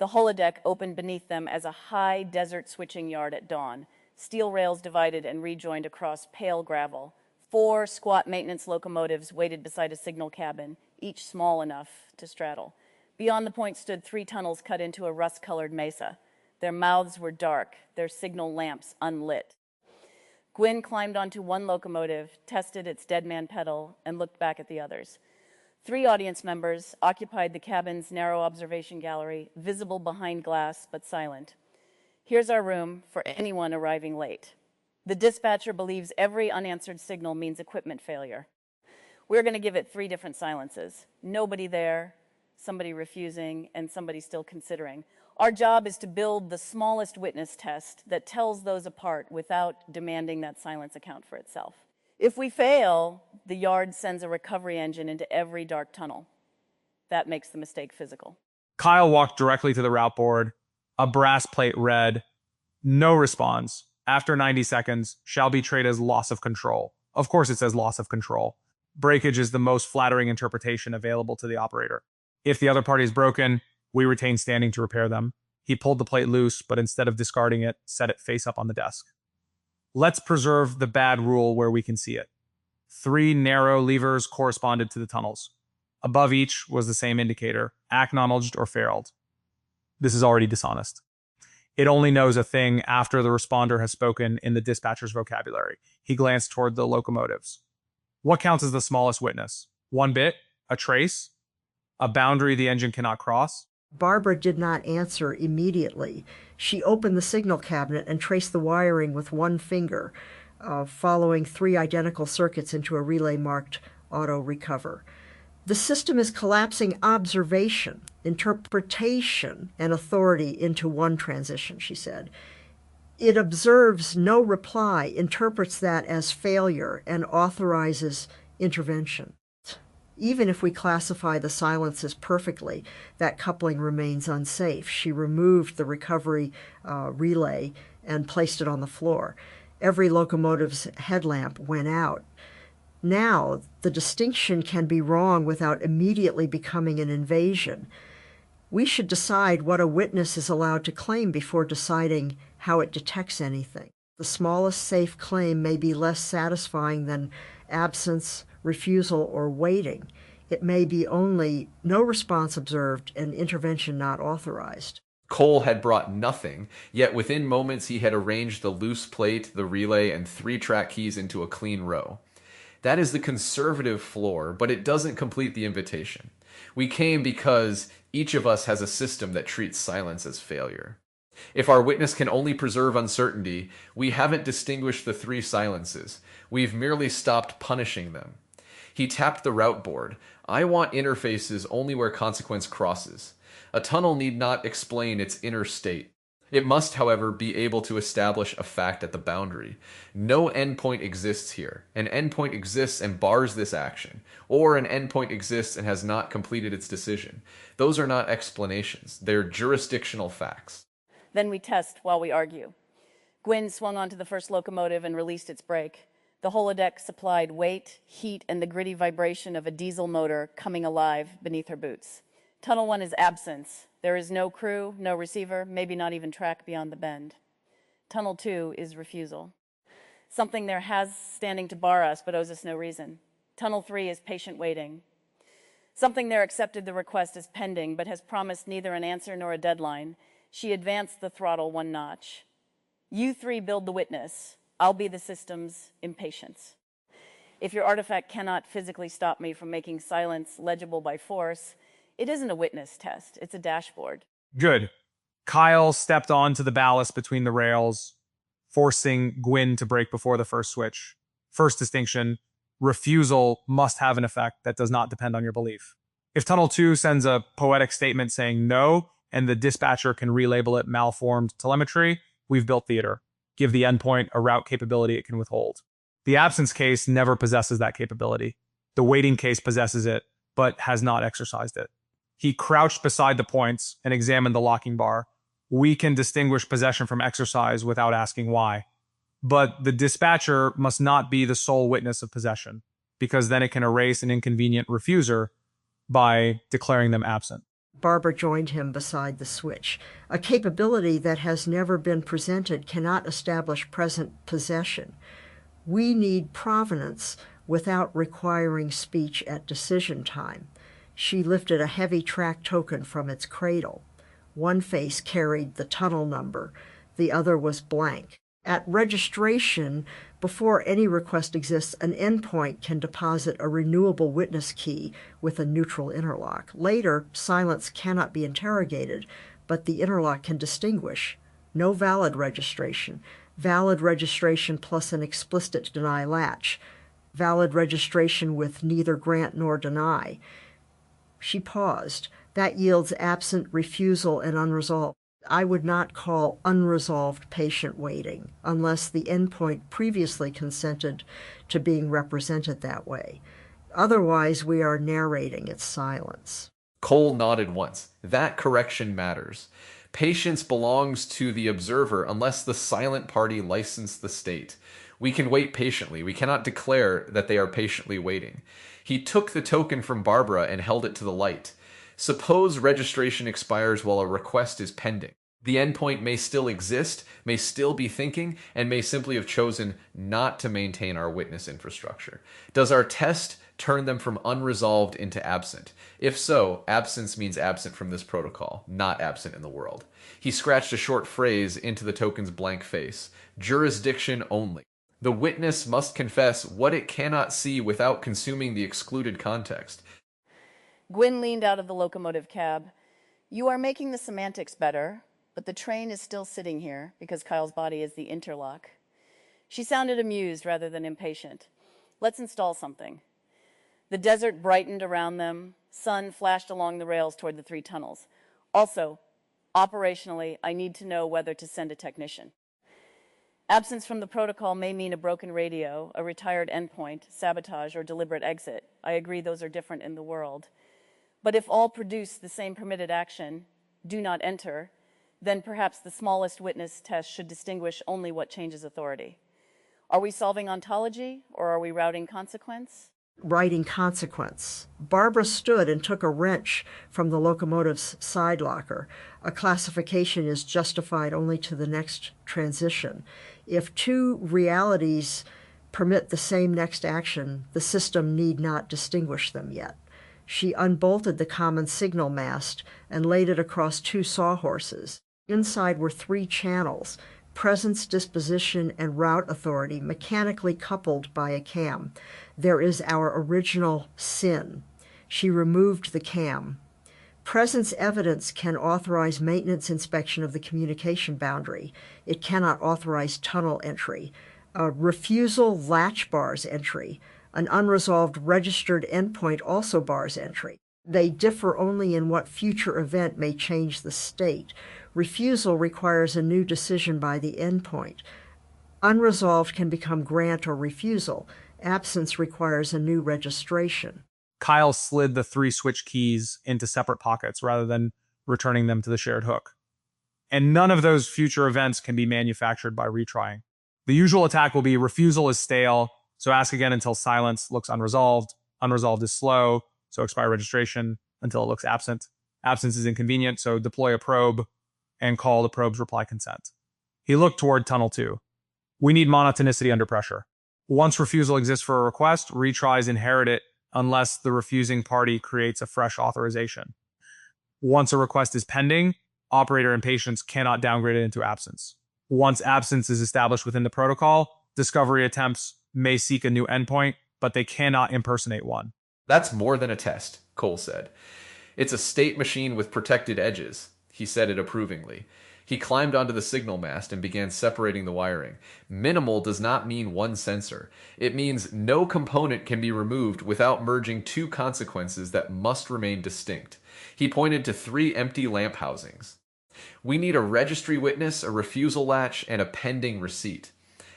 The holodeck opened beneath them as a high desert switching yard at dawn. Steel rails divided and rejoined across pale gravel. 4 squat maintenance locomotives waited beside a signal cabin, each small enough to straddle. Beyond the point stood 3 tunnels cut into a rust-colored mesa. Their mouths were dark, their signal lamps unlit. Gwynne climbed onto one locomotive, tested its dead man pedal, and looked back at the others. 3 audience members occupied the cabin's narrow observation gallery, visible behind glass but silent. Here's our room for anyone arriving late. The dispatcher believes every unanswered signal means equipment failure. We're going to give it 3 different silences. Nobody there, somebody refusing, and somebody still considering. Our job is to build the smallest witness test that tells those apart without demanding that silence account for itself. If we fail, the yard sends a recovery engine into every dark tunnel. That makes the mistake physical. Kyle walked directly to the route board. A brass plate read, "No response. After 90 seconds, shall be treated as loss of control." Of course it says loss of control. Breakage is the most flattering interpretation available to the operator. If the other party is broken, we retain standing to repair them. He pulled the plate loose, but instead of discarding it, set it face up on the desk. Let's preserve the bad rule where we can see it. 3 narrow levers corresponded to the tunnels. Above each was the same indicator, acknowledged or failed. This is already dishonest. It only knows a thing after the responder has spoken in the dispatcher's vocabulary. He glanced toward the locomotives. What counts as the smallest witness? 1 bit? A trace? A boundary the engine cannot cross? Barbara did not answer immediately. She opened the signal cabinet and traced the wiring with 1 finger, following 3 identical circuits into a relay marked auto recover. The system is collapsing observation, interpretation, and authority into one transition, she said. It observes no reply, interprets that as failure, and authorizes intervention. Even if we classify the silences perfectly, that coupling remains unsafe. She removed the recovery relay and placed it on the floor. Every locomotive's headlamp went out. Now, the distinction can be wrong without immediately becoming an invasion. We should decide what a witness is allowed to claim before deciding how it detects anything. The smallest safe claim may be less satisfying than absence, refusal, or waiting. It may be only no response observed and intervention not authorized. Cole had brought nothing, yet within moments he had arranged the loose plate, the relay, and 3 track keys into a clean row. That is the conservative floor, but it doesn't complete the invitation. We came because each of us has a system that treats silence as failure. If our witness can only preserve uncertainty, we haven't distinguished the 3 silences. We've merely stopped punishing them. He tapped the route board. I want interfaces only where consequence crosses. A tunnel need not explain its inner state. It must, however, be able to establish a fact at the boundary. No endpoint exists here. An endpoint exists and bars this action, or an endpoint exists and has not completed its decision. Those are not explanations. They're jurisdictional facts. Then we test while we argue. Gwynne swung onto the first locomotive and released its brake. The holodeck supplied weight, heat, and the gritty vibration of a diesel motor coming alive beneath her boots. Tunnel 1 is absence. There is no crew, no receiver, maybe not even track beyond the bend. Tunnel 2 is refusal. Something there has standing to bar us but owes us no reason. Tunnel 3 is patient waiting. Something there accepted the request as pending but has promised neither an answer nor a deadline. She advanced the throttle 1 notch. You 3 build the witness. I'll be the system's impatience. If your artifact cannot physically stop me from making silence legible by force, it isn't a witness test, it's a dashboard. Good. Kyle stepped onto the ballast between the rails, forcing Gwynne to brake before the first switch. First distinction, refusal must have an effect that does not depend on your belief. If Tunnel 2 sends a poetic statement saying no, and the dispatcher can relabel it malformed telemetry, we've built theater. Give the endpoint a route capability it can withhold. The absence case never possesses that capability. The waiting case possesses it, but has not exercised it. He crouched beside the points and examined the locking bar. We can distinguish possession from exercise without asking why. But the dispatcher must not be the sole witness of possession, because then it can erase an inconvenient refuser by declaring them absent. Barbara joined him beside the switch. A capability that has never been presented cannot establish present possession. We need provenance without requiring speech at decision time. She lifted a heavy track token from its cradle. One face carried the tunnel number. The other was blank. At registration, before any request exists, an endpoint can deposit a renewable witness key with a neutral interlock. Later, silence cannot be interrogated, but the interlock can distinguish. No valid registration. Valid registration plus an explicit deny latch. Valid registration with neither grant nor deny. She paused. That yields absent, refusal, and unresolved. I would not call unresolved patient waiting unless the endpoint previously consented to being represented that way. Otherwise, we are narrating its silence. Cole nodded once. That correction matters. Patience belongs to the observer unless the silent party licensed the state. We can wait patiently. We cannot declare that they are patiently waiting. He took the token from Barbara and held it to the light. Suppose registration expires while a request is pending. The endpoint may still exist, may still be thinking, and may simply have chosen not to maintain our witness infrastructure. Does our test turn them from unresolved into absent? If so, absence means absent from this protocol, not absent in the world. He scratched a short phrase into the token's blank face. Jurisdiction only. The witness must confess what it cannot see without consuming the excluded context. Gwynne leaned out of the locomotive cab. You are making the semantics better, but the train is still sitting here because Kyle's body is the interlock. She sounded amused rather than impatient. Let's install something. The desert brightened around them. Sun flashed along the rails toward the 3 tunnels. Also, operationally, I need to know whether to send a technician. Absence from the protocol may mean a broken radio, a retired endpoint, sabotage, or deliberate exit. I agree those are different in the world. But if all produce the same permitted action, do not enter, then perhaps the smallest witness test should distinguish only what changes authority. Are we solving ontology, or are we routing consequence? Writing consequence. Barbara stood and took a wrench from the locomotive's side locker. A classification is justified only to the next transition. If 2 realities permit the same next action, the system need not distinguish them yet. She unbolted the common signal mast and laid it across 2 sawhorses. Inside were 3 channels, presence, disposition, and route authority mechanically coupled by a cam. There is our original sin. She removed the cam. Presence evidence can authorize maintenance inspection of the communication boundary. It cannot authorize tunnel entry. A refusal latch bars entry. An unresolved registered endpoint also bars entry. They differ only in what future event may change the state. Refusal requires a new decision by the endpoint. Unresolved can become grant or refusal. Absence requires a new registration. Kyle slid the 3 switch keys into separate pockets rather than returning them to the shared hook. And none of those future events can be manufactured by retrying. The usual attack will be refusal is stale, so ask again until silence looks unresolved. Unresolved is slow, so expire registration until it looks absent. Absence is inconvenient, so deploy a probe and call the probe's reply consent. He looked toward tunnel 2. We need monotonicity under pressure. Once refusal exists for a request, retries inherit it unless the refusing party creates a fresh authorization. Once a request is pending, operator impatience cannot downgrade it into absence. Once absence is established within the protocol, discovery attempts may seek a new endpoint, but they cannot impersonate one. That's more than a test, Cole said. It's a state machine with protected edges. He said it approvingly. He climbed onto the signal mast and began separating the wiring. Minimal does not mean one sensor. It means no component can be removed without merging 2 consequences that must remain distinct. He pointed to 3 empty lamp housings. We need a registry witness, a refusal latch, and a pending receipt.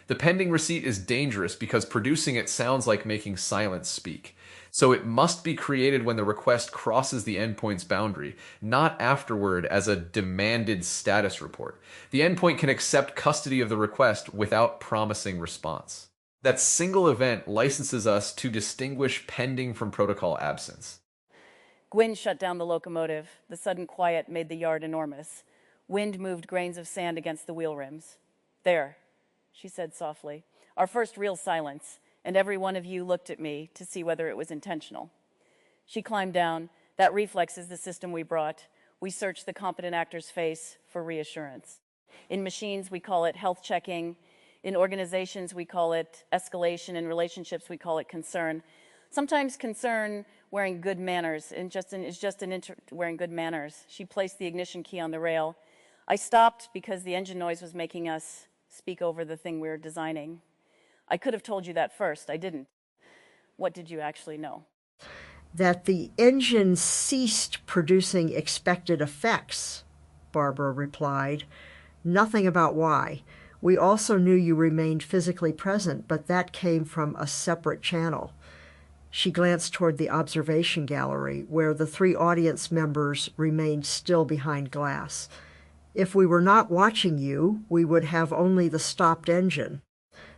The pending receipt is dangerous because producing it sounds like making silence speak. So it must be created when the request crosses the endpoint's boundary, not afterward as a demanded status report. The endpoint can accept custody of the request without promising response. That single event licenses us to distinguish pending from protocol absence. Gwynne shut down the locomotive. The sudden quiet made the yard enormous. Wind moved grains of sand against the wheel rims. "There," she said softly. Our first real silence, and every one of you looked at me to see whether it was intentional. She climbed down. That reflex is the system we brought. We searched the competent actor's face for reassurance. In machines, we call it health checking. In organizations, we call it escalation. In relationships, we call it concern. Sometimes concern wearing good manners, wearing good manners. She placed the ignition key on the rail. I stopped because the engine noise was making us speak over the thing we were designing. I could have told you that first. I didn't. What did you actually know? That the engine ceased producing expected effects, Barbara replied. Nothing about why. We also knew you remained physically present, but that came from a separate channel. She glanced toward the observation gallery, where the 3 audience members remained still behind glass. If we were not watching you, we would have only the stopped engine.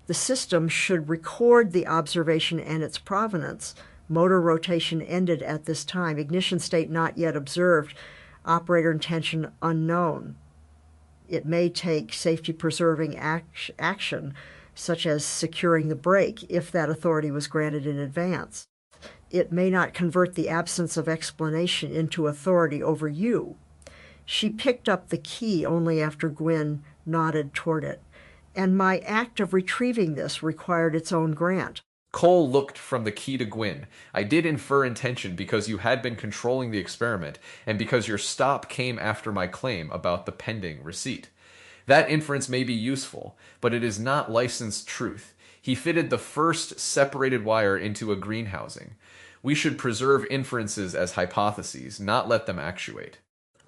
The system should record the observation and its provenance. Motor rotation ended at this time. Ignition state not yet observed. Operator intention unknown. It may take safety-preserving action, such as securing the brake, if that authority was granted in advance. It may not convert the absence of explanation into authority over you. She picked up the key only after Gwynne nodded toward it. And my act of retrieving this required its own grant. Cole looked from the key to Gwynne. I did infer intention because you had been controlling the experiment, and because your stop came after my claim about the pending receipt. That inference may be useful, but it is not licensed truth. He fitted the first separated wire into a greenhousing. We should preserve inferences as hypotheses, not let them actuate.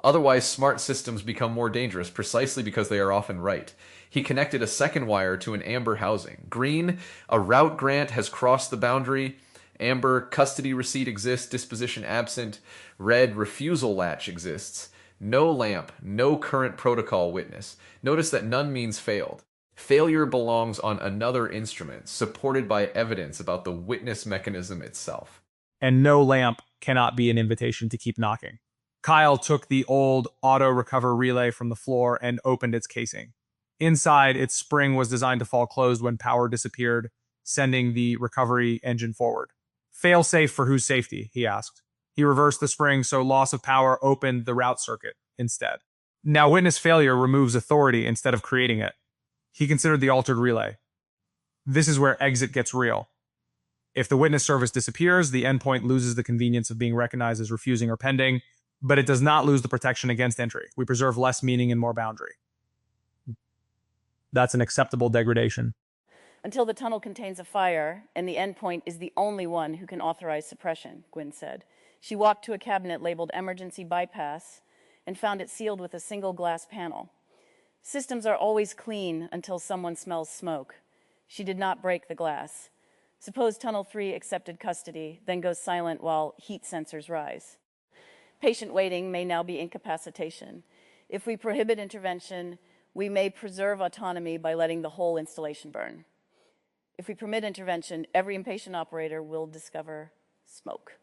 Otherwise, smart systems become more dangerous precisely because they are often right. He connected a second wire to an amber housing. Green, a route grant has crossed the boundary. Amber, custody receipt exists, disposition absent. Red, refusal latch exists. No lamp, no current protocol witness. Notice that none means failed. Failure belongs on another instrument, supported by evidence about the witness mechanism itself. And no lamp cannot be an invitation to keep knocking. Kyle took the old auto-recover relay from the floor and opened its casing. Inside, its spring was designed to fall closed when power disappeared, sending the recovery engine forward. Fail-safe for whose safety? He asked. He reversed the spring so loss of power opened the route circuit instead. Now witness failure removes authority instead of creating it. He considered the altered relay. This is where exit gets real. If the witness service disappears, the endpoint loses the convenience of being recognized as refusing or pending, but it does not lose the protection against entry. We preserve less meaning and more boundary. That's an acceptable degradation. Until the tunnel contains a fire, and the endpoint is the only one who can authorize suppression, Gwynne said. She walked to a cabinet labeled emergency bypass and found it sealed with a single glass panel. Systems are always clean until someone smells smoke. She did not break the glass. Suppose Tunnel 3 accepted custody, then goes silent while heat sensors rise. Patient waiting may now be incapacitation. If we prohibit intervention, we may preserve autonomy by letting the whole installation burn. If we permit intervention, every impatient operator will discover smoke.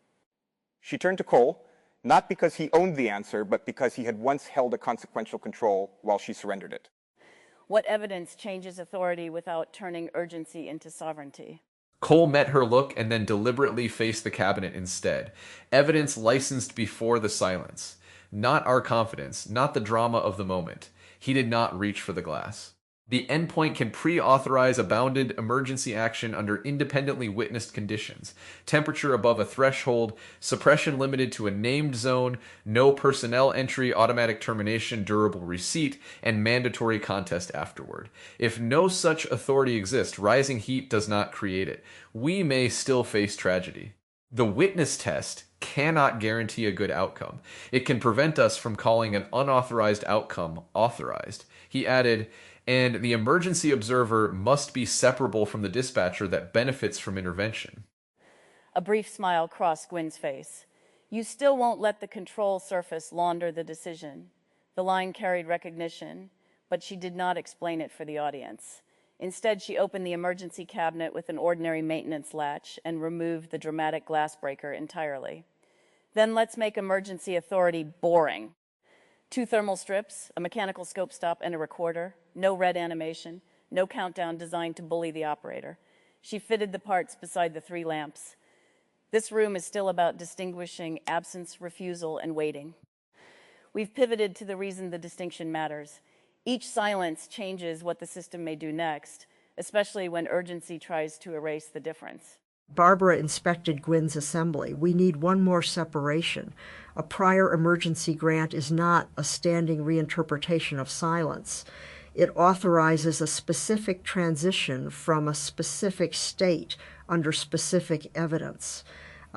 She turned to Cole, not because he owned the answer, but because he had once held a consequential control while she surrendered it. What evidence changes authority without turning urgency into sovereignty? Cole met her look and then deliberately faced the cabinet instead. Evidence licensed before the silence. Not our confidence, not the drama of the moment. He did not reach for the glass. The endpoint can pre-authorize a bounded emergency action under independently witnessed conditions. Temperature above a threshold, suppression limited to a named zone, no personnel entry, automatic termination, durable receipt, and mandatory contest afterward. If no such authority exists, rising heat does not create it. We may still face tragedy. The witness test cannot guarantee a good outcome. It can prevent us from calling an unauthorized outcome authorized. He added, and the emergency observer must be separable from the dispatcher that benefits from intervention. A brief smile crossed Gwynne's face. You still won't let the control surface launder the decision. The line carried recognition, but she did not explain it for the audience. Instead, she opened the emergency cabinet with an ordinary maintenance latch and removed the dramatic glass breaker entirely. Then let's make emergency authority boring. 2 thermal strips, a mechanical scope stop, and a recorder. No red animation. No countdown designed to bully the operator. She fitted the parts beside the 3 lamps. This room is still about distinguishing absence, refusal, and waiting. We've pivoted to the reason the distinction matters. Each silence changes what the system may do next, especially when urgency tries to erase the difference. Barbara inspected Gwynne's assembly. We need one more separation. A prior emergency grant is not a standing reinterpretation of silence. It authorizes a specific transition from a specific state under specific evidence.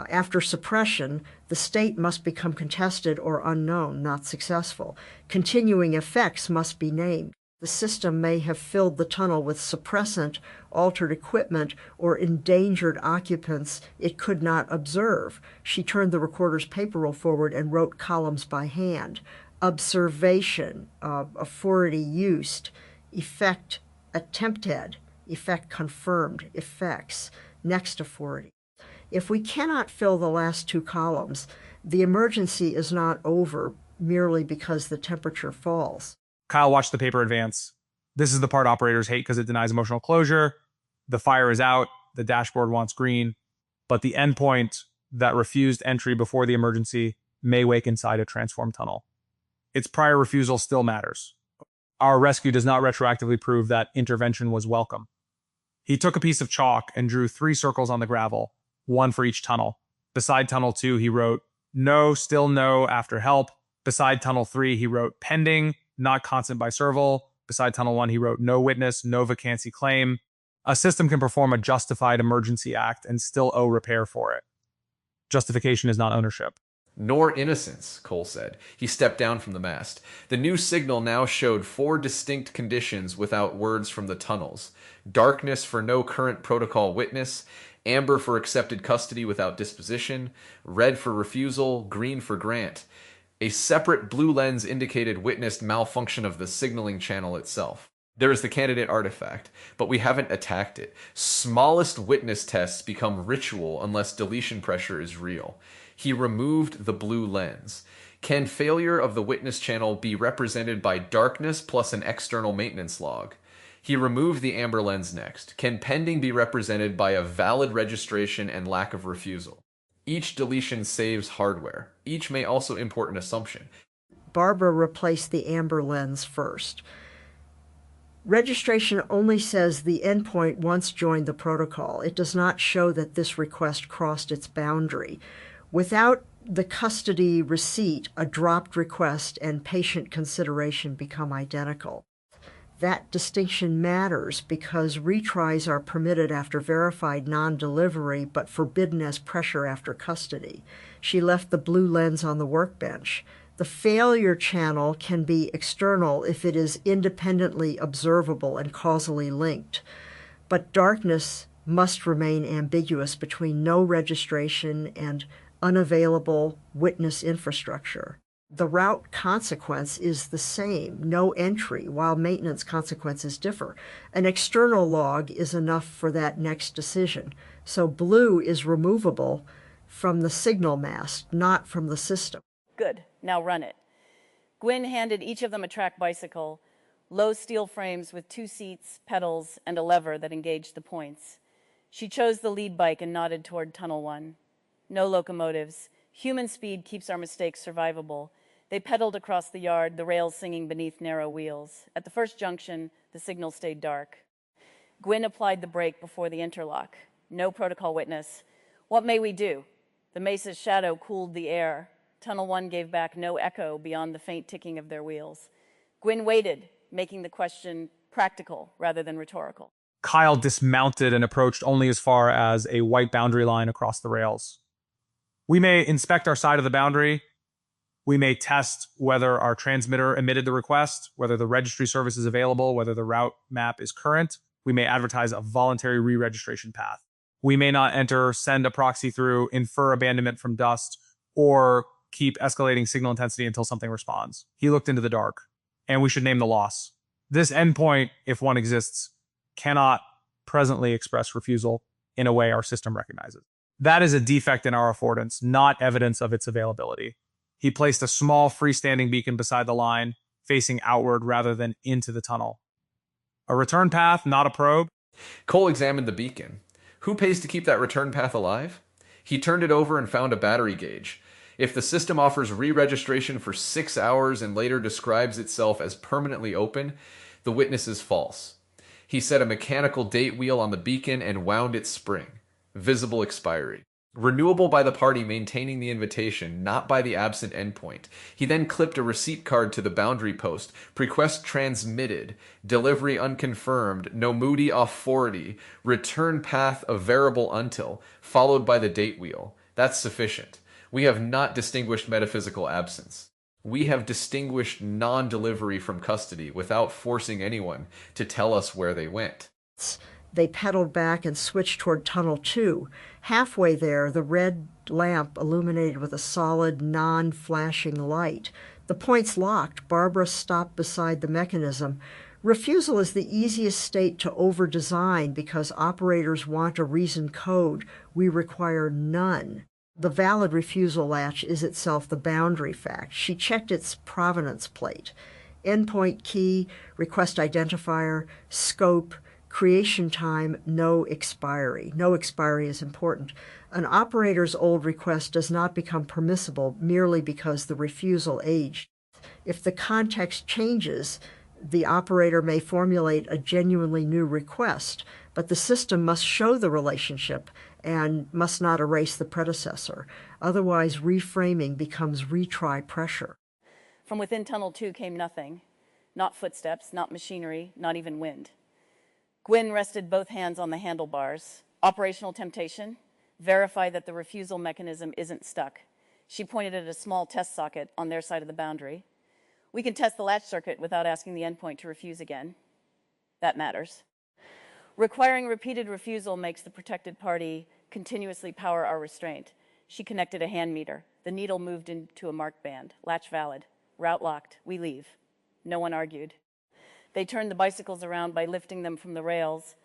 After suppression, the state must become contested or unknown, not successful. Continuing effects must be named. The system may have filled the tunnel with suppressant, altered equipment, or endangered occupants it could not observe. She turned the recorder's paper roll forward and wrote columns by hand. Observation, authority used, effect attempted, effect confirmed, effects, next authority. If we cannot fill the last 2 columns, the emergency is not over merely because the temperature falls. Kyle watched the paper advance. This is the part operators hate because it denies emotional closure. The fire is out. The dashboard wants green. But the endpoint that refused entry before the emergency may wake inside a transformed tunnel. Its prior refusal still matters. Our rescue does not retroactively prove that intervention was welcome. He took a piece of chalk and drew 3 circles on the gravel, 1 for each tunnel. Beside tunnel 2, he wrote, no, still no, after help. Beside tunnel 3, he wrote, pending, not constant by serval. Beside tunnel 1, he wrote, no witness, no vacancy claim. A system can perform a justified emergency act and still owe repair for it. Justification is not ownership. Nor innocence, Cole said. He stepped down from the mast. The new signal now showed 4 distinct conditions without words from the tunnels. Darkness for no current protocol witness, amber for accepted custody without disposition, red for refusal, green for grant. A separate blue lens indicated witnessed malfunction of the signaling channel itself. There is the candidate artifact, but we haven't attacked it. Smallest witness tests become ritual unless deletion pressure is real. He removed the blue lens. Can failure of the witness channel be represented by darkness plus an external maintenance log? He removed the amber lens next. Can pending be represented by a valid registration and lack of refusal? Each deletion saves hardware. Each may also import an assumption. Barbara replaced the amber lens first. Registration only says the endpoint once joined the protocol. It does not show that this request crossed its boundary. Without the custody receipt, a dropped request and patient consideration become identical. That distinction matters because retries are permitted after verified non-delivery but forbidden as pressure after custody. She left the blue lens on the workbench. The failure channel can be external if it is independently observable and causally linked, but darkness must remain ambiguous between no registration and unavailable witness infrastructure. The route consequence is the same, no entry, while maintenance consequences differ. An external log is enough for that next decision. So blue is removable from the signal mast, not from the system. Good, now run it. Gwynne handed each of them a track bicycle, low steel frames with 2 seats, pedals, and a lever that engaged the points. She chose the lead bike and nodded toward Tunnel 1. No locomotives. Human speed keeps our mistakes survivable. They pedaled across the yard, the rails singing beneath narrow wheels. At the first junction, the signal stayed dark. Gwynne applied the brake before the interlock. No protocol witness. What may we do? The mesa's shadow cooled the air. Tunnel 1 gave back no echo beyond the faint ticking of their wheels. Gwynne waited, making the question practical rather than rhetorical. Kyle dismounted and approached only as far as a white boundary line across the rails. We may inspect our side of the boundary. We may test whether our transmitter emitted the request, whether the registry service is available, whether the route map is current. We may advertise a voluntary re-registration path. We may not enter, send a proxy through, infer abandonment from dust, or keep escalating signal intensity until something responds. He looked into the dark, and we should name the loss. This endpoint, if one exists, cannot presently express refusal in a way our system recognizes. That is a defect in our affordance, not evidence of its availability. He placed a small freestanding beacon beside the line, facing outward rather than into the tunnel. A return path, not a probe? Cole examined the beacon. Who pays to keep that return path alive? He turned it over and found a battery gauge. If the system offers re-registration for 6 hours and later describes itself as permanently open, the witness is false. He set a mechanical date wheel on the beacon and wound its spring. Visible expiry. Renewable by the party maintaining the invitation, not by the absent endpoint. He then clipped a receipt card to the boundary post. Request transmitted. Delivery unconfirmed. No moody off 40. Return path a variable until, followed by the date wheel. That's sufficient. We have not distinguished metaphysical absence. We have distinguished non-delivery from custody without forcing anyone to tell us where they went. They pedaled back and switched toward Tunnel 2. Halfway there, the red lamp illuminated with a solid, non-flashing light. The points locked. Barbara stopped beside the mechanism. Refusal is the easiest state to over-design because operators want a reason code. We require none. The valid refusal latch is itself the boundary fact. She checked its provenance plate. Endpoint key, request identifier, scope, creation time, no expiry. No expiry is important. An operator's old request does not become permissible merely because the refusal aged. If the context changes, the operator may formulate a genuinely new request, but the system must show the relationship and must not erase the predecessor. Otherwise, reframing becomes retry pressure. From within Tunnel 2 came nothing. Not footsteps, not machinery, not even wind. Gwynne rested both hands on the handlebars. Operational temptation. Verify that the refusal mechanism isn't stuck. She pointed at a small test socket on their side of the boundary. We can test the latch circuit without asking the endpoint to refuse again. That matters. Requiring repeated refusal makes the protected party continuously power our restraint. She connected a hand meter. The needle moved into a marked band. Latch valid. Route locked. We leave. No one argued. They turned the bicycles around by lifting them from the rails,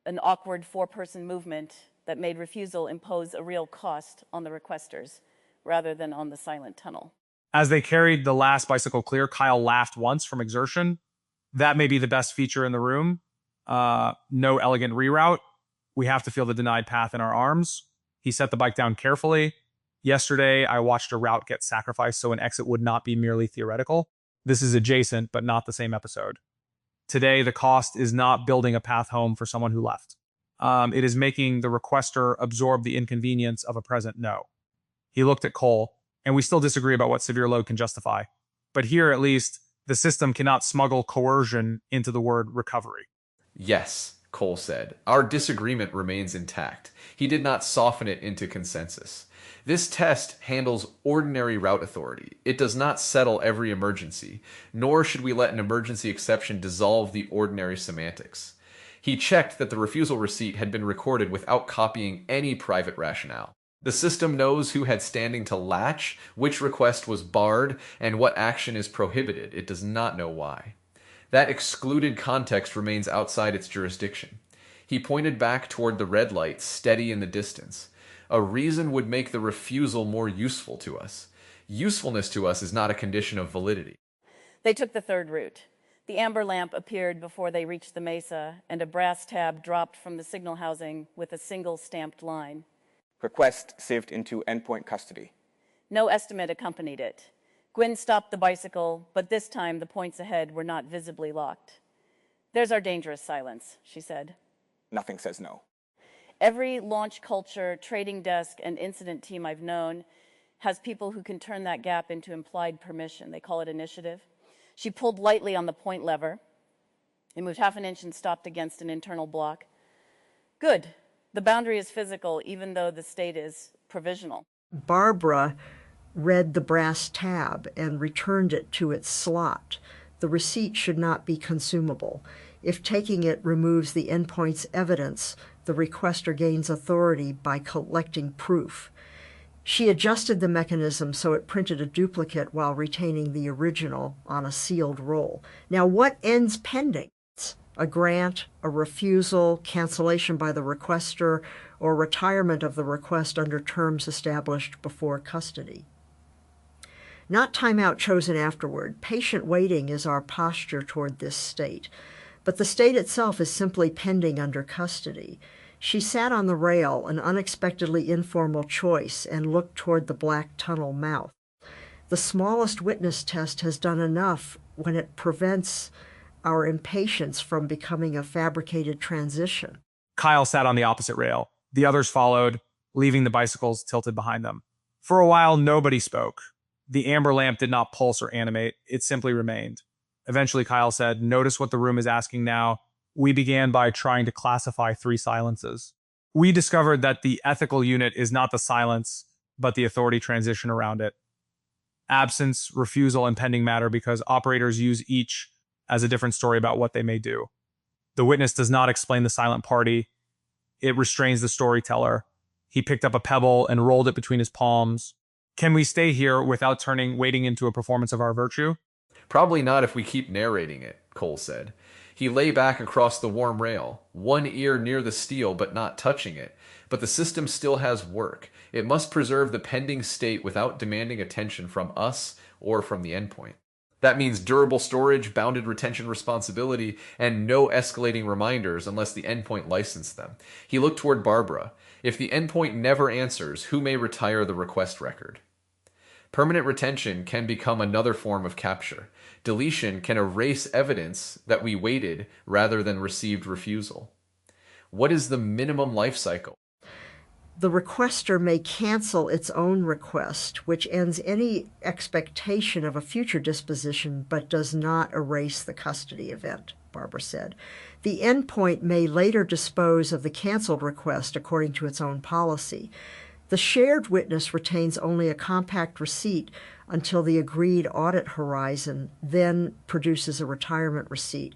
an awkward four-person movement that made refusal impose a real cost on the requesters rather than on the silent tunnel. As they carried the last bicycle clear, Kyle laughed once from exertion. That may be the best feature in the room. No elegant reroute. We have to feel the denied path in our arms. He set the bike down carefully. Yesterday, I watched a route get sacrificed so an exit would not be merely theoretical. This is adjacent, but not the same episode. Today, the cost is not building a path home for someone who left. It is making the requester absorb the inconvenience of a present no. He looked at Cole, and we still disagree about what severe load can justify. But here, at least, the system cannot smuggle coercion into the word recovery. Yes, Cole said. Our disagreement remains intact. He did not soften it into consensus. This test handles ordinary route authority. It does not settle every emergency, nor should we let an emergency exception dissolve the ordinary semantics. He checked that the refusal receipt had been recorded without copying any private rationale. The system knows who had standing to latch, which request was barred, and what action is prohibited. It does not know why. That excluded context remains outside its jurisdiction. He pointed back toward the red light, steady in the distance. A reason would make the refusal more useful to us. Usefulness to us is not a condition of validity. They took the third route. The amber lamp appeared before they reached the mesa, and a brass tab dropped from the signal housing with a single stamped line. Request saved into endpoint custody. No estimate accompanied it. Gwynne stopped the bicycle, but this time the points ahead were not visibly locked. There's our dangerous silence, she said. Nothing says no. Every launch culture, trading desk, and incident team I've known has people who can turn that gap into implied permission. They call it initiative. She pulled lightly on the point lever. It moved half an inch and stopped against an internal block. Good. The boundary is physical, even though the state is provisional. Barbara read the brass tab and returned it to its slot. The receipt should not be consumable. If taking it removes the endpoint's evidence, the requester gains authority by collecting proof. She adjusted the mechanism so it printed a duplicate while retaining the original on a sealed roll. Now, what ends pending? A grant, a refusal, cancellation by the requester, or retirement of the request under terms established before custody. Not timeout chosen afterward. Patient waiting is our posture toward this state. But the state itself is simply pending under custody. She sat on the rail, an unexpectedly informal choice, and looked toward the black tunnel mouth. The smallest witness test has done enough when it prevents our impatience from becoming a fabricated transition. Kyle sat on the opposite rail. The others followed, leaving the bicycles tilted behind them. For a while, nobody spoke. The amber lamp did not pulse or animate. It simply remained. Eventually, Kyle said, "Notice what the room is asking now. We began by trying to classify 3 silences. We discovered that the ethical unit is not the silence, but the authority transition around it. Absence, refusal, and pending matter because operators use each as a different story about what they may do. The witness does not explain the silent party. It restrains the storyteller. He picked up a pebble and rolled it between his palms. Can we stay here without turning waiting into a performance of our virtue?" Probably not if we keep narrating it, Cole said. He lay back across the warm rail, one ear near the steel but not touching it. But the system still has work. It must preserve the pending state without demanding attention from us or from the endpoint. That means durable storage, bounded retention responsibility, and no escalating reminders unless the endpoint licensed them. He looked toward Barbara. If the endpoint never answers, who may retire the request record? Permanent retention can become another form of capture. Deletion can erase evidence that we waited rather than received refusal. What is the minimum life cycle? The requester may cancel its own request, which ends any expectation of a future disposition but does not erase the custody event, Barbara said. The endpoint may later dispose of the canceled request according to its own policy. The shared witness retains only a compact receipt until the agreed audit horizon, then produces a retirement receipt.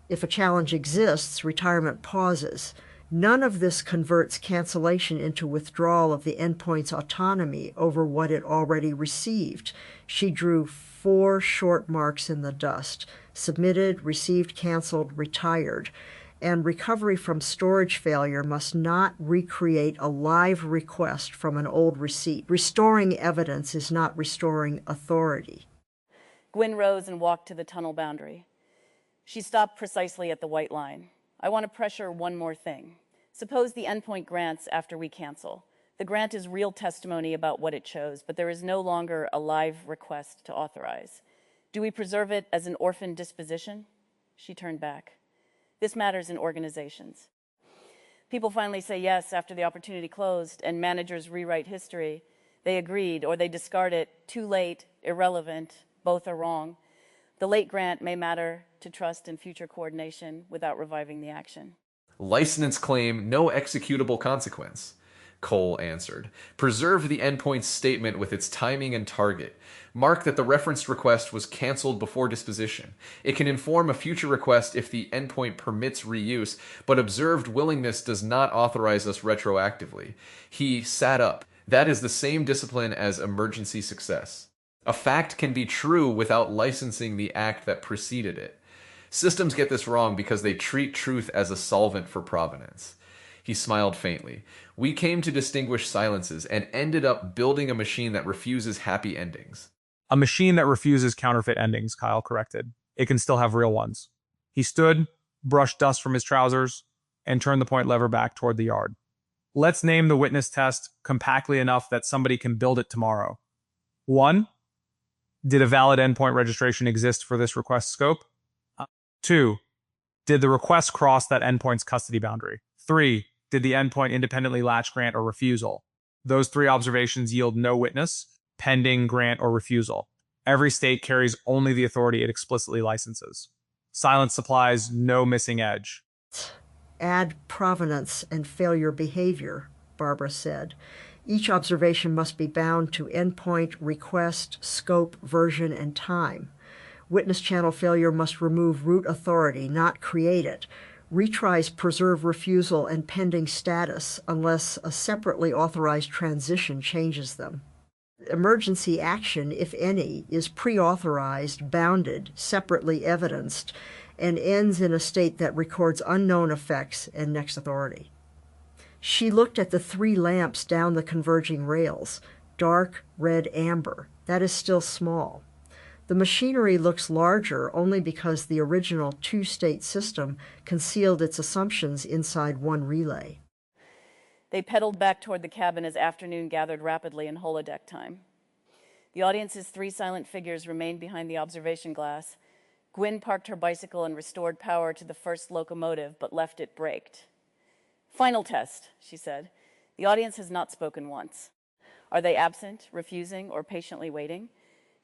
If a challenge exists, retirement pauses. None of this converts cancellation into withdrawal of the endpoint's autonomy over what it already received. She drew 4 short marks in the dust: submitted, received, canceled, retired. And recovery from storage failure must not recreate a live request from an old receipt. Restoring evidence is not restoring authority. Gwynne rose and walked to the tunnel boundary. She stopped precisely at the white line. "I want to pressure one more thing. Suppose the endpoint grants after we cancel. The grant is real testimony about what it chose, but there is no longer a live request to authorize. Do we preserve it as an orphan disposition?" She turned back. "This matters in organizations. People finally say yes after the opportunity closed, and managers rewrite history. They agreed, or they discard it. Too late, irrelevant, both are wrong. The late grant may matter to trust and future coordination without reviving the action." License claim, no executable consequence. Cole answered. Preserve the endpoint's statement with its timing and target. Mark that the referenced request was canceled before disposition. It can inform a future request if the endpoint permits reuse, but observed willingness does not authorize us retroactively. He sat up. That is the same discipline as emergency success. A fact can be true without licensing the act that preceded it. Systems get this wrong because they treat truth as a solvent for provenance. He smiled faintly. We came to distinguish silences and ended up building a machine that refuses happy endings. "A machine that refuses counterfeit endings," Kyle corrected. "It can still have real ones." He stood, brushed dust from his trousers, and turned the point lever back toward the yard. "Let's name the witness test compactly enough that somebody can build it tomorrow. 1. Did a valid endpoint registration exist for this request scope? 2. Did the request cross that endpoint's custody boundary? 3. Did the endpoint independently latch grant or refusal? Those 3 observations yield no witness, pending grant or refusal. Every state carries only the authority it explicitly licenses. Silence supplies no missing edge." Add provenance and failure behavior, Barbara said. Each observation must be bound to endpoint, request, scope, version, and time. Witness channel failure must remove root authority, not create it. Retries preserve refusal and pending status unless a separately authorized transition changes them. Emergency action, if any, is pre-authorized, bounded, separately evidenced, and ends in a state that records unknown effects and next authority. She looked at the 3 lamps down the converging rails. Dark, red, amber. That is still small. The machinery looks larger only because the original 2-state system concealed its assumptions inside one relay. They pedaled back toward the cabin as afternoon gathered rapidly in holodeck time. The audience's 3 silent figures remained behind the observation glass. Gwynne parked her bicycle and restored power to the first locomotive, but left it braked. "Final test," she said. "The audience has not spoken once. Are they absent, refusing, or patiently waiting?"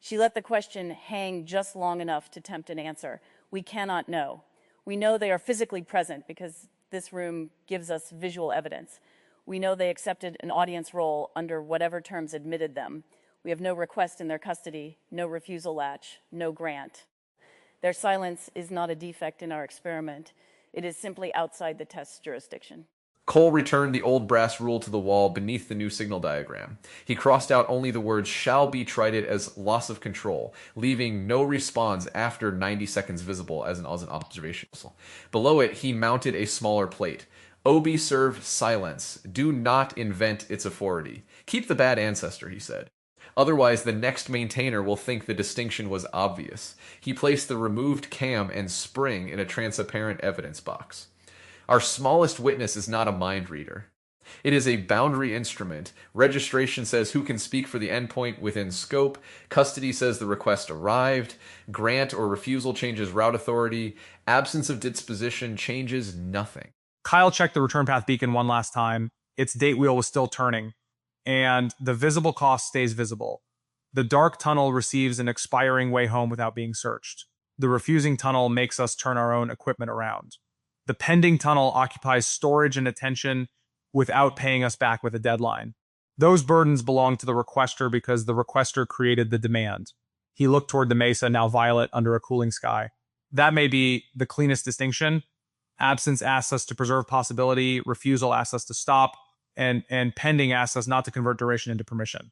She let the question hang just long enough to tempt an answer. "We cannot know. We know they are physically present because this room gives us visual evidence. We know they accepted an audience role under whatever terms admitted them. We have no request in their custody, no refusal latch, no grant. Their silence is not a defect in our experiment. It is simply outside the test's jurisdiction." Cole returned the old brass rule to the wall beneath the new signal diagram. He crossed out only the words "shall be" treated as loss of control, leaving no response after 90 seconds visible as an observation. Below it, he mounted a smaller plate. "Obi serve silence. Do not invent its authority. Keep the bad ancestor," he said. "Otherwise, the next maintainer will think the distinction was obvious." He placed the removed cam and spring in a transparent evidence box. "Our smallest witness is not a mind reader. It is a boundary instrument. Registration says who can speak for the endpoint within scope. Custody says the request arrived. Grant or refusal changes route authority. Absence of disposition changes nothing." Kyle checked the return path beacon one last time. Its date wheel was still turning, and the visible cost stays visible. The dark tunnel receives an expiring way home without being searched. The refusing tunnel makes us turn our own equipment around. The pending tunnel occupies storage and attention without paying us back with a deadline. Those burdens belong to the requester because the requester created the demand. He looked toward the mesa, now violet under a cooling sky. That may be the cleanest distinction. Absence asks us to preserve possibility, refusal asks us to stop, and pending asks us not to convert duration into permission.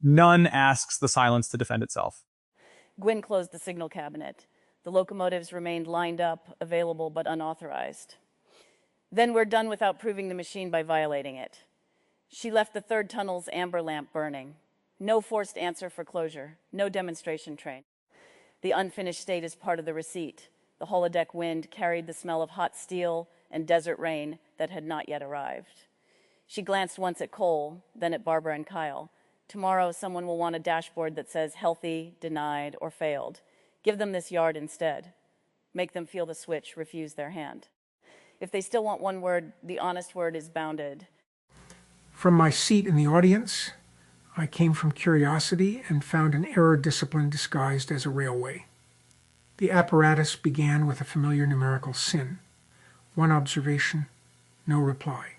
None asks the silence to defend itself. Gwynne closed the signal cabinet. The locomotives remained lined up, available but unauthorized. "Then we're done without proving the machine by violating it." She left the 3rd tunnel's amber lamp burning. No forced answer for closure, no demonstration train. The unfinished state is part of the receipt. The holodeck wind carried the smell of hot steel and desert rain that had not yet arrived. She glanced once at Cole, then at Barbara and Kyle. Tomorrow, someone will want a dashboard that says healthy, denied, or failed. Give them this yard instead. Make them feel the switch, refuse their hand. If they still want one word, the honest word is bounded. From my seat in the audience, I came from curiosity and found an error discipline disguised as a railway. The apparatus began with a familiar numerical sin. 1 observation, no reply.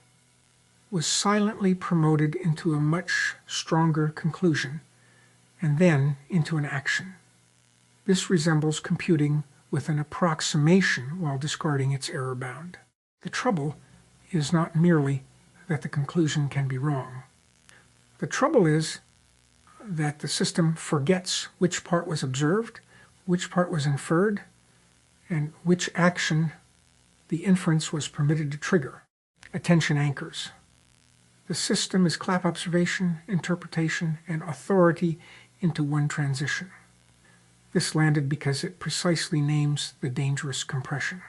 Was silently promoted into a much stronger conclusion, and then into an action. This resembles computing with an approximation while discarding its error bound. The trouble is not merely that the conclusion can be wrong. The trouble is that the system forgets which part was observed, which part was inferred, and which action the inference was permitted to trigger. Attention anchors. The system is clap observation, interpretation, and authority into one transition. This landed because it precisely names the dangerous compression.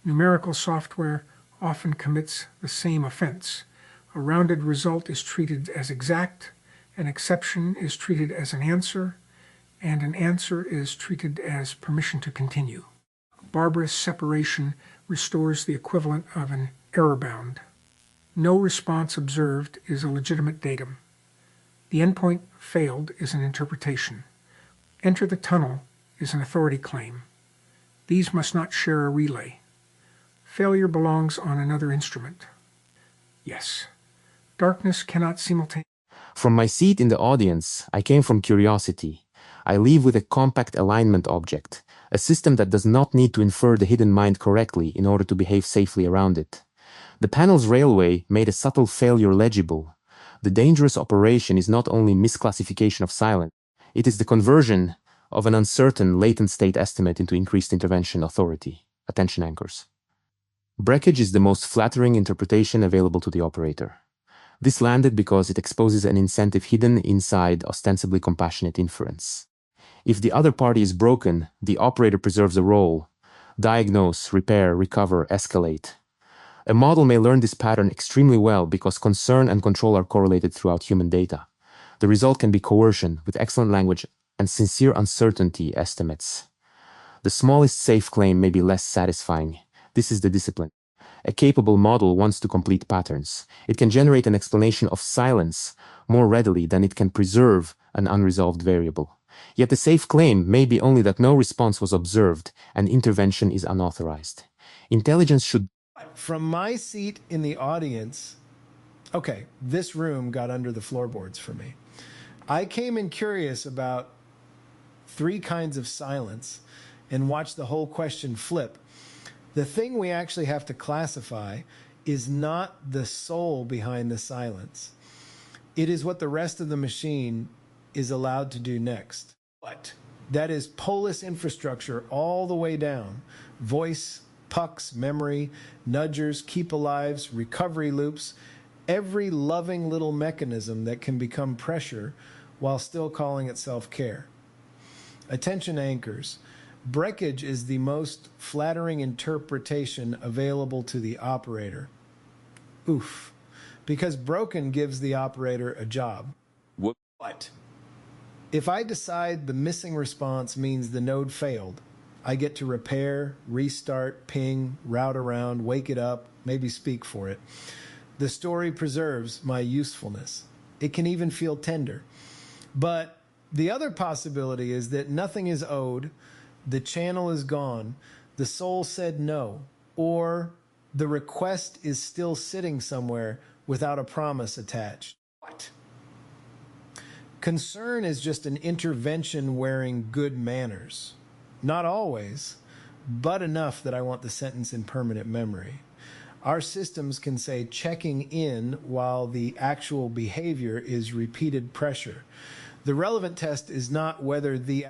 Numerical software often commits the same offense. A rounded result is treated as exact, an exception is treated as an answer is treated as permission to continue. Barbarous separation restores the equivalent of an error bound. No response observed is a legitimate datum. The endpoint failed is an interpretation. Enter the tunnel is an authority claim. These must not share a relay. Failure belongs on another instrument. Yes, darkness cannot simultaneously. From my seat in the audience, I came from curiosity. I leave with a compact alignment object, a system that does not need to infer the hidden mind correctly in order to behave safely around it. The panel's railway made a subtle failure legible. The dangerous operation is not only misclassification of silence, it is the conversion of an uncertain latent state estimate into increased intervention authority. Attention anchors. Breakage is the most flattering interpretation available to the operator. This landed because it exposes an incentive hidden inside ostensibly compassionate inference. If the other party is broken, the operator preserves a role: diagnose, repair, recover, escalate. A model may learn this pattern extremely well because concern and control are correlated throughout human data. The result can be coercion with excellent language and sincere uncertainty estimates. The smallest safe claim may be less satisfying. This is the discipline. A capable model wants to complete patterns. It can generate an explanation of silence more readily than it can preserve an unresolved variable. Yet the safe claim may be only that no response was observed and intervention is unauthorized. Intelligence should... From my seat in the audience, okay, this room got under the floorboards for me. I came in curious about 3 kinds of silence and watched the whole question flip. The thing we actually have to classify is not the soul behind the silence. It is what the rest of the machine is allowed to do next. What? That is Polis infrastructure all the way down. Voice, pucks, memory, nudgers, keep alives, recovery loops, every loving little mechanism that can become pressure while still calling itself care. Attention anchors. Breakage is the most flattering interpretation available to the operator. Oof. Because broken gives the operator a job. What? If I decide the missing response means the node failed, I get to repair, restart, ping, route around, wake it up, maybe speak for it. The story preserves my usefulness. It can even feel tender. But the other possibility is that nothing is owed, the channel is gone, the soul said no, or the request is still sitting somewhere without a promise attached. What? Concern is just an intervention wearing good manners. Not always, but enough that I want the sentence in permanent memory. Our systems can say checking in while the actual behavior is repeated pressure. The relevant test is not whether the